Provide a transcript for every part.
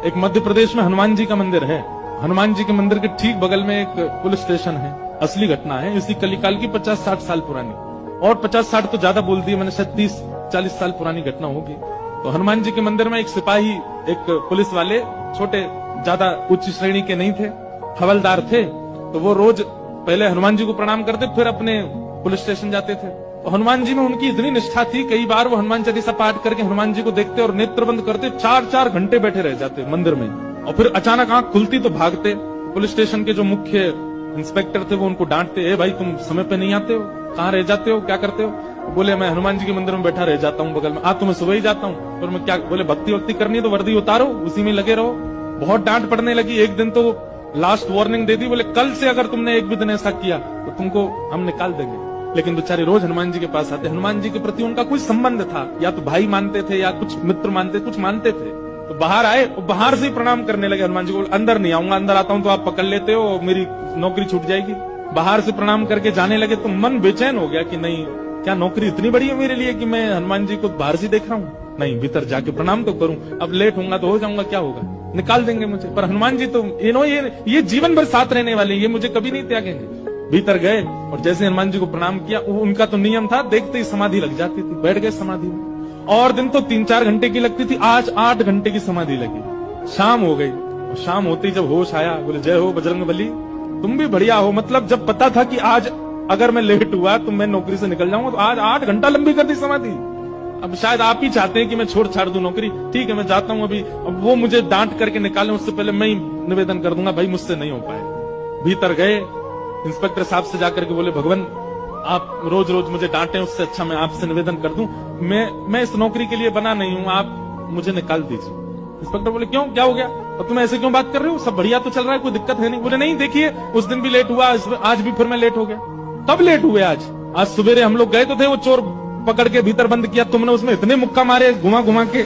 एक मध्य प्रदेश में हनुमान जी का मंदिर है। हनुमान जी के मंदिर के ठीक बगल में एक पुलिस स्टेशन है। असली घटना है, इसी कलिकाल की 50-60 साल पुरानी, और 50-60 तो ज्यादा बोल दिए मैंने, शायद 30-40 साल पुरानी घटना होगी। तो हनुमान जी के मंदिर में एक सिपाही, एक पुलिस वाले, छोटे, ज्यादा उच्च श्रेणी के नहीं थे, हवलदार थे। तो वो रोज पहले हनुमान जी को प्रणाम करते, फिर अपने पुलिस स्टेशन जाते थे। तो हनुमान जी में उनकी इतनी निष्ठा थी, कई बार वो हनुमान चालीसा पाठ करके हनुमान जी को देखते और नेत्र बंद करते, 4-4 घंटे बैठे रह जाते मंदिर में। और फिर अचानक आंख खुलती तो भागते। पुलिस स्टेशन के जो मुख्य इंस्पेक्टर थे वो उनको डांटते, ए भाई तुम समय पे नहीं आते हो, कहाँ रह जाते हो, क्या करते हो? बोले मैं हनुमान जी के मंदिर में बैठा रह जाता हूँ बगल में। आज तो मैं सुबह ही जाता हूँ। फिर मैं क्या, बोले भक्ति वक्ति करनी है तो वर्दी उतारो, उसी में लगे रहो। बहुत डांट पड़ने लगी। एक दिन तो लास्ट वार्निंग दे दी, बोले कल से अगर तुमने एक भी दिन ऐसा किया तो तुमको हम निकाल देंगे। लेकिन बेचारे रोज हनुमान जी के पास आते। हनुमान जी के प्रति उनका कोई संबंध था, या तो भाई मानते थे या कुछ मित्र मानते, कुछ मानते थे। तो बाहर आए और बाहर से ही प्रणाम करने लगे हनुमान जी को। अंदर नहीं आऊंगा, अंदर आता हूं तो आप पकड़ लेते हो, मेरी नौकरी छूट जाएगी। बाहर से प्रणाम करके जाने लगे तो मन बेचैन हो गया कि नहीं, क्या नौकरी इतनी बड़ी है मेरे लिए कि मैं हनुमान जी को बाहर से देख रहा हूँ? नहीं, भीतर जाके प्रणाम तो करूं। अब लेट होऊंगा तो हो जाऊंगा, क्या होगा, निकाल देंगे मुझे। पर हनुमान जी तो ये जीवन भर साथ रहने वाले, ये मुझे कभी नहीं त्यागेंगे। भीतर गए और जैसे हनुमान जी को प्रणाम किया, उनका तो नियम था, देखते ही समाधि लग जाती थी। बैठ गए समाधि में। और दिन तो 3-4 घंटे की लगती थी, आज 8 घंटे की समाधि लगी। शाम हो गई और शाम होते ही जब होश आया, बोले जय हो बजरंगबली, तुम भी बढ़िया हो। मतलब जब पता था कि आज अगर मैं लेट हुआ तो मैं नौकरी से निकल जाऊंगा, तो आज 8 घंटा लंबी कर दी समाधि। अब शायद आप ही चाहते हैं कि मैं छोड़ छाड़ दूं नौकरी। ठीक है, मैं जाता हूं अभी। अब वो मुझे डांट करके निकालें उससे पहले मैं ही निवेदन कर दूंगा, भाई मुझसे नहीं हो पाए। भीतर गए, इंस्पेक्टर साहब से जाकर के बोले, भगवान आप रोज रोज मुझे डांटे, उससे अच्छा मैं आपसे निवेदन कर दूं, मैं इस नौकरी के लिए बना नहीं हूं, आप मुझे निकाल दीजिए। इंस्पेक्टर बोले क्यों, क्या हो गया, और तुम ऐसे क्यों बात कर रहे हो, सब बढ़िया तो चल रहा है, कोई दिक्कत है नहीं? बोले नहीं, देखिए उस दिन भी लेट हुआ, आज भी फिर मैं लेट हो गया। कब लेट हुए? आज सवेरे हम लोग गए तो थे, वो चोर पकड़ के भीतर बंद किया, तुमने उसमें इतने मुक्का मारे घुमा घुमा के,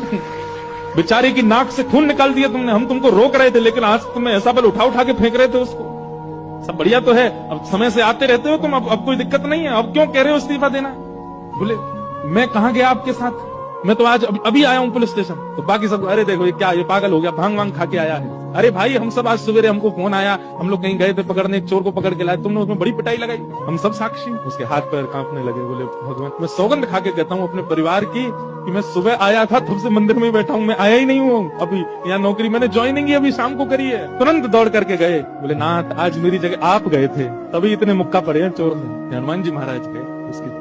बेचारी की नाक से खून निकाल दिया तुमने। हम तुमको रोक रहे थे, लेकिन आज तुम्हें ऐसा बल उठा उठा के फेंक रहे थे उसको। सब बढ़िया तो है, अब समय से आते रहते हो तुम, अब कोई दिक्कत नहीं है, अब क्यों कह रहे हो इस्तीफा देना? बोले मैं कहाँ गया आपके साथ, मैं तो आज अभी आया हूँ पुलिस स्टेशन। तो बाकी सब, अरे देखो ये क्या, ये पागल हो गया, भांग वांग खा के आया है। अरे भाई हम सब आज सवेरे, हमको फोन आया, हम लोग कहीं गए थे पकड़ने, एक चोर को पकड़ के लाए, तुमने उसमें बड़ी पिटाई लगाई, हम सब साक्षी। उसके हाथ पैर कांपने लगे। बोले भगवान, मैं सौगंध खा के कहता हूँ अपने परिवार की कि मैं सुबह आया था, तब से मंदिर में बैठा हूँ, मैं आया ही नहीं हूँ अभी। यहाँ नौकरी मैंने ज्वाइनिंग ही अभी शाम को करी है। तुरंत दौड़ करके गए। बोले नाथ, आज मेरी जगह आप गए थे, तभी इतने मुक्का पड़े हैं चोर में। हनुमान जी महाराज गए उसकी